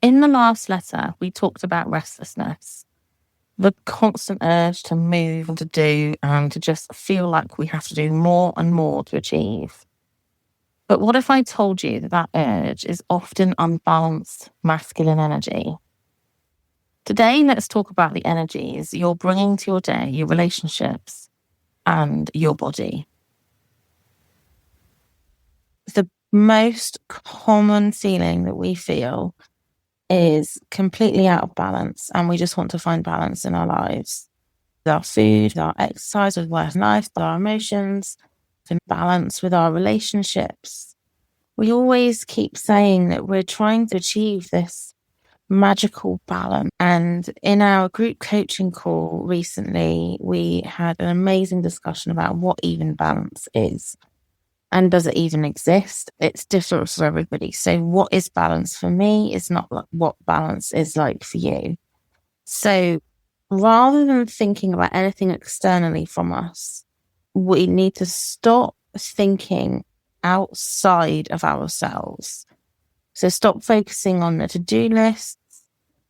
In the last letter, we talked about restlessness, the constant urge to move and to do and to just feel like we have to do more and more to achieve. But what if I told you that that urge is often unbalanced masculine energy? Today, let's talk about the energies you're bringing to your day, your relationships, and your body. The most common feeling that we feel is completely out of balance, and we just want to find balance in our lives. With our food, with our exercise, with work and life, with our emotions, and balance with our relationships. We always keep saying that we're trying to achieve this magical balance. And in our group coaching call recently, we had an amazing discussion about what even balance is. And does it even exist? It's different for everybody. So what is balance for me is not what balance is like for you. So rather than thinking about anything externally from us, we need to stop thinking outside of ourselves. So stop focusing on the to-do lists,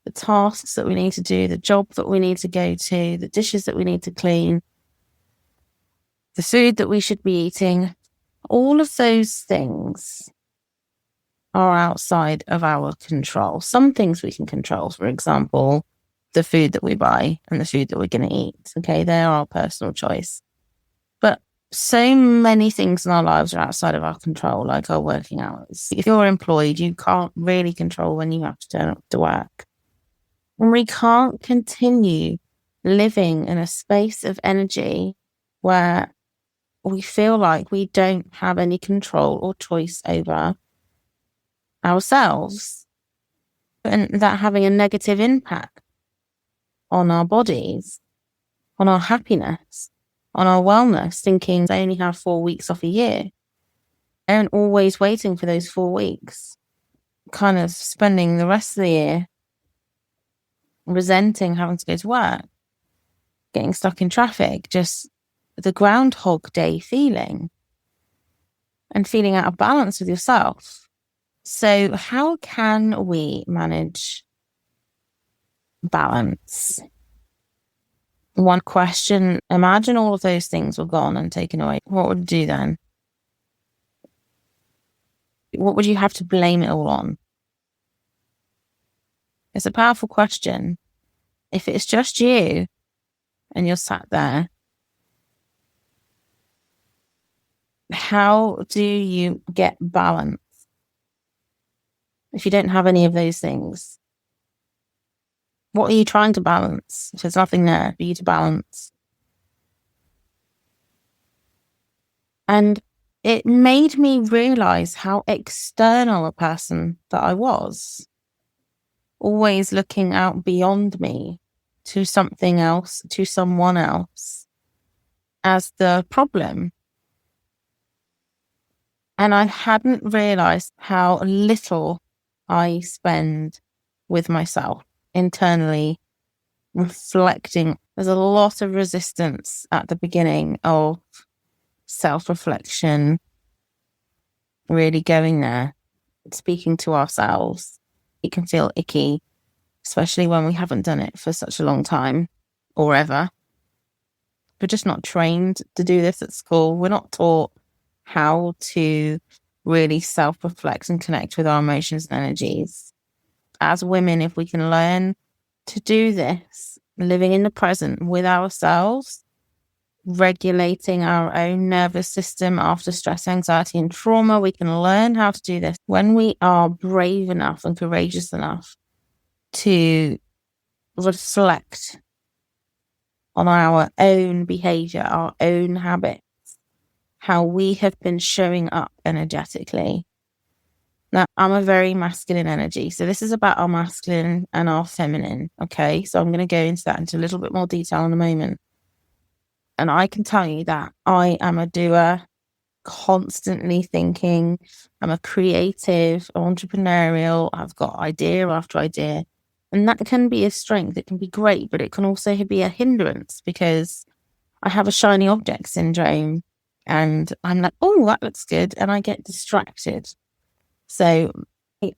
the tasks that we need to do, the job that we need to go to, the dishes that we need to clean, the food that we should be eating. All of those things are outside of our control. Some things we can control, for example, the food that we buy and the food that we're going to eat. Okay, they're our personal choice. But so many things in our lives are outside of our control, like our working hours. If you're employed, you can't really control when you have to turn up to work. And we can't continue living in a space of energy where we feel like we don't have any control or choice over ourselves, and that having a negative impact on our bodies, on our happiness, on our wellness, thinking they only have 4 weeks off a year and always waiting for those 4 weeks, kind of spending the rest of the year resenting having to go to work, getting stuck in traffic, just the Groundhog Day feeling and feeling out of balance with yourself. So how can we manage balance? One question, imagine all of those things were gone and taken away. What would you do then? What would you have to blame it all on? It's a powerful question. If it's just you and you're sat there, how do you get balance if you don't have any of those things? What are you trying to balance if there's nothing there for you to balance? And it made me realize how external a person that I was, always looking out beyond me to something else, to someone else as the problem. And I hadn't realized how little I spend with myself internally, reflecting. There's a lot of resistance at the beginning of self-reflection, really going there, speaking to ourselves. It can feel icky, especially when we haven't done it for such a long time or ever. We're just not trained to do this at school. We're not taught how to really self-reflect and connect with our emotions and energies. As women, if we can learn to do this, living in the present with ourselves, regulating our own nervous system after stress, anxiety, and trauma, we can learn how to do this when we are brave enough and courageous enough to reflect on our own behavior, our own habits, how we have been showing up energetically. Now, I'm a very masculine energy. So this is about our masculine and our feminine. Okay. So I'm going to go into that into a little bit more detail in a moment. And I can tell you that I am a doer, constantly thinking. I'm a creative, entrepreneurial. I've got idea after idea. And that can be a strength. It can be great, but it can also be a hindrance because I have a shiny object syndrome and I'm like, oh, that looks good. And I get distracted. So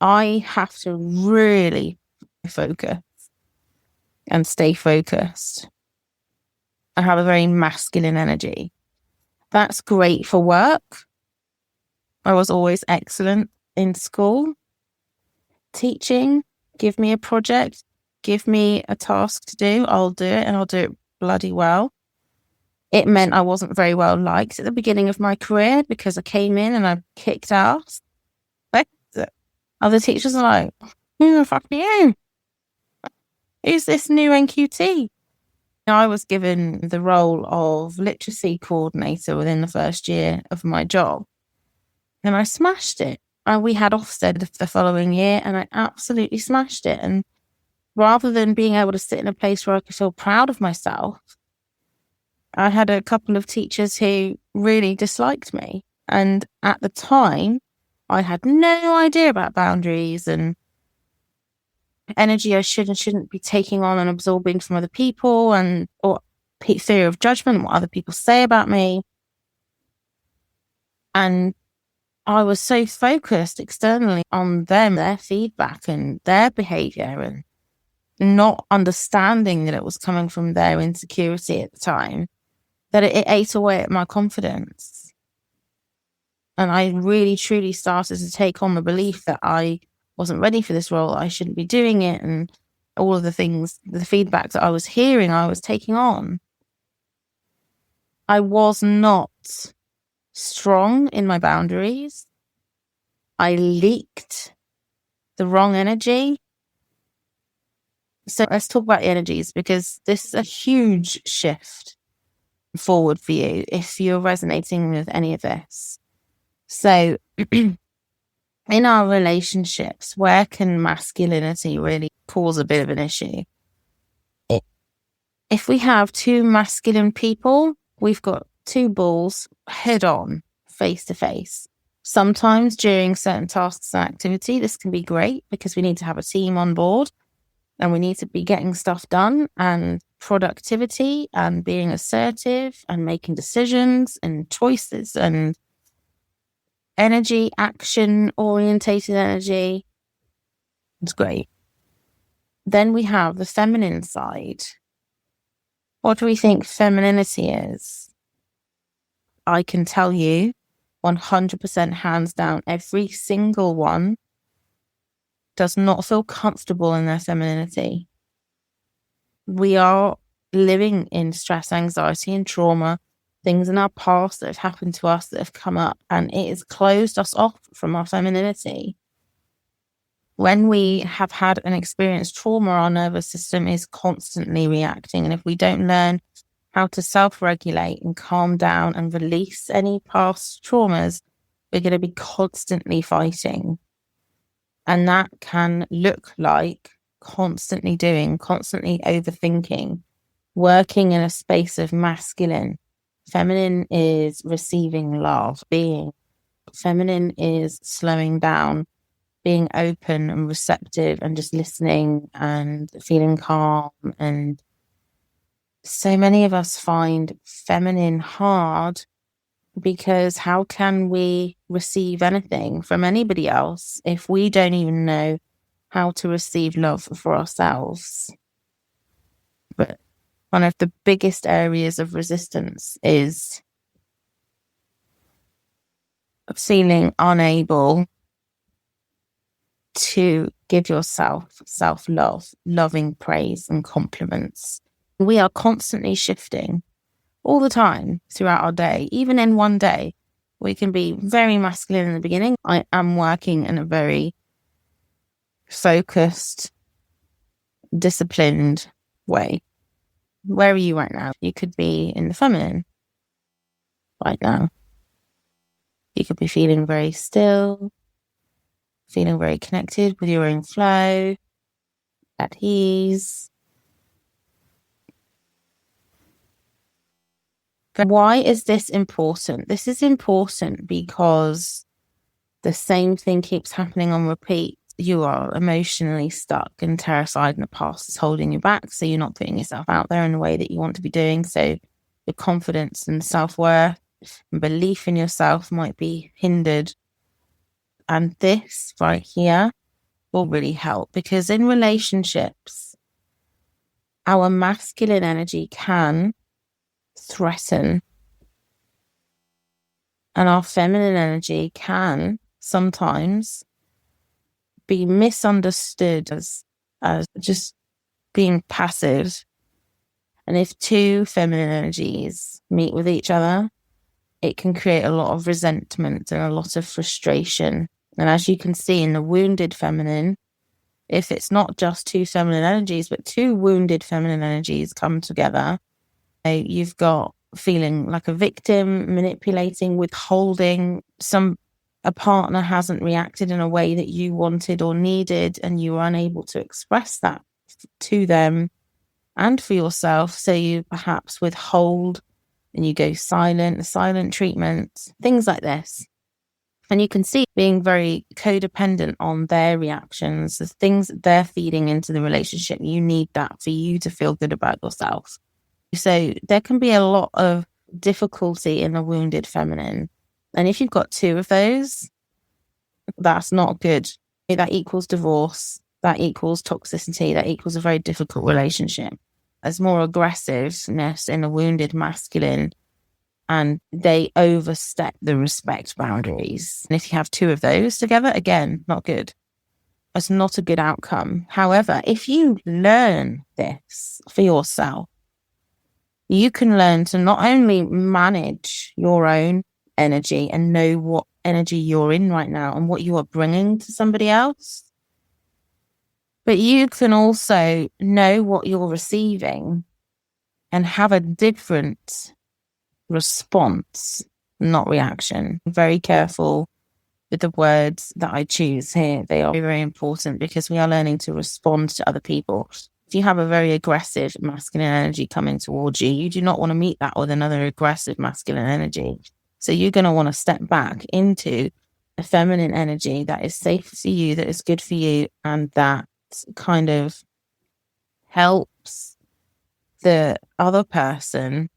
I have to really focus and stay focused. I have a very masculine energy. That's great for work. I was always excellent in school. Teaching, give me a project, give me a task to do, I'll do it, and I'll do it bloody well. It meant I wasn't very well liked at the beginning of my career because I came in and I kicked ass. Other teachers are like, who the fuck are you? Who's this new NQT? I was given the role of literacy coordinator within the first year of my job, and I smashed it. We had Ofsted the following year, and I absolutely smashed it. And rather than being able to sit in a place where I could feel proud of myself, I had a couple of teachers who really disliked me. And at the time, I had no idea about boundaries and energy I should and shouldn't be taking on and absorbing from other people, and or fear of judgment, what other people say about me. And I was so focused externally on them, their feedback and their behavior, and not understanding that it was coming from their insecurity at the time, that it ate away at my confidence. And I really, truly started to take on the belief that I wasn't ready for this role, I shouldn't be doing it, and all of the things, the feedback that I was hearing, I was taking on. I was not strong in my boundaries. I leaked the wrong energy. So let's talk about the energies, because this is a huge shift forward for you if you're resonating with any of this. So in our relationships, where can masculinity really cause a bit of an issue? If we have two masculine people, we've got two bulls head on, face to face. Sometimes during certain tasks and activity, this can be great because we need to have a team on board and we need to be getting stuff done, and productivity and being assertive and making decisions and choices and energy, action orientated energy. It's great. Then we have the feminine side. What do we think femininity is? I can tell you 100% hands down, every single one does not feel comfortable in their femininity. We are living in stress, anxiety, and trauma, things in our past that have happened to us that have come up, and it has closed us off from our femininity. When we have had an experienced trauma, our nervous system is constantly reacting. And if we don't learn how to self-regulate and calm down and release any past traumas, we're going to be constantly fighting. And that can look like constantly overthinking, working in a space of masculine. Feminine is receiving love, being. Feminine is slowing down, being open and receptive and just listening and feeling calm. And so many of us find feminine hard because how can we receive anything from anybody else if we don't even know how to receive love for ourselves? But one of the biggest areas of resistance is feeling unable to give yourself self-love, loving praise and compliments. We are constantly shifting all the time throughout our day. Even in one day, we can be very masculine in the beginning. I am working in a very focused, disciplined way. Where are you right now? You could be in the feminine right now. You could be feeling very still, feeling very connected with your own flow, at ease. But why is this important? This is important because the same thing keeps happening on repeat. You are emotionally stuck and terrified, and the past is holding you back. So you're not putting yourself out there in the way that you want to be doing. So your confidence and self-worth and belief in yourself might be hindered. And this right here will really help, because in relationships, our masculine energy can threaten, and our feminine energy can sometimes be misunderstood as just being passive. And if two feminine energies meet with each other, it can create a lot of resentment and a lot of frustration. And as you can see in the wounded feminine, if it's not just two feminine energies, but two wounded feminine energies come together, you've got feeling like a victim, manipulating, withholding. A partner hasn't reacted in a way that you wanted or needed, and you were unable to express that to them and for yourself. So you perhaps withhold and you go silent, the silent treatment, things like this. And you can see being very codependent on their reactions, the things that they're feeding into the relationship. You need that for you to feel good about yourself. So there can be a lot of difficulty in the wounded feminine. And if you've got two of those, that's not good. That equals divorce, that equals toxicity, that equals a very difficult relationship. There's more aggressiveness in the wounded masculine, and they overstep the respect boundaries. And if you have two of those together, again, not good. It's not a good outcome. However, if you learn this for yourself, you can learn to not only manage your own energy and know what energy you're in right now and what you are bringing to somebody else, but you can also know what you're receiving and have a different response, not reaction. I'm very careful with the words that I choose here. They are very, very important, because we are learning to respond to other people. If you have a very aggressive masculine energy coming towards you, you do not want to meet that with another aggressive masculine energy. So you're going to want to step back into a feminine energy that is safe for you, that is good for you, and that kind of helps the other person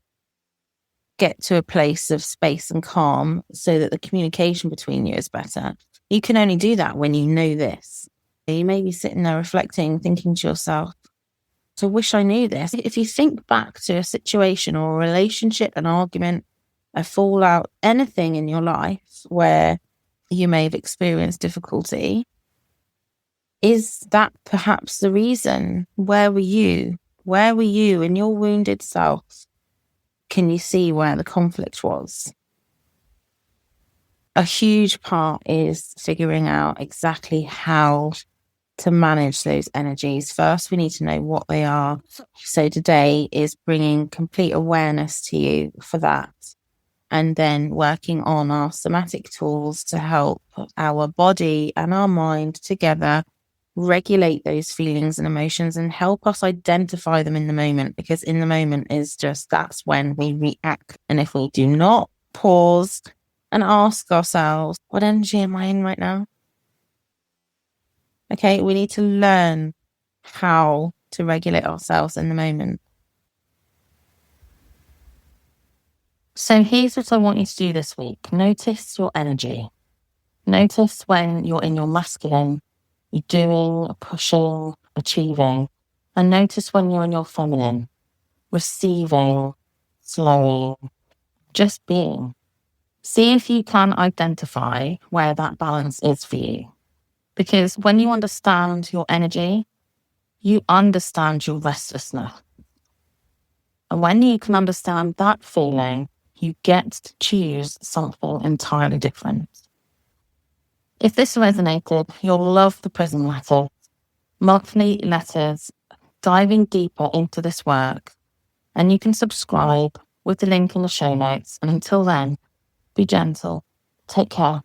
get to a place of space and calm so that the communication between you is better. You can only do that when you know this. You may be sitting there reflecting, thinking to yourself, I wish I knew this. If you think back to a situation or a relationship, an argument, a fallout, anything in your life where you may have experienced difficulty, is that perhaps the reason? Where were you? Where were you in your wounded self? Can you see where the conflict was? A huge part is figuring out exactly how to manage those energies. First, we need to know what they are. So today is bringing complete awareness to you for that, and then working on our somatic tools to help our body and our mind together regulate those feelings and emotions and help us identify them in the moment, because in the moment is just, that's when we react. And if we do not pause and ask ourselves, what energy am I in right now? Okay, we need to learn how to regulate ourselves in the moment. So here's what I want you to do this week. Notice your energy. Notice when you're in your masculine, you're doing, pushing, achieving. And notice when you're in your feminine, receiving, slowing, just being. See if you can identify where that balance is for you. Because when you understand your energy, you understand your restlessness. And when you can understand that feeling, you get to choose something entirely different. If this resonated, you'll love the Prism Letter. Monthly letters diving deeper into this work. And you can subscribe with the link in the show notes. And until then, be gentle. Take care.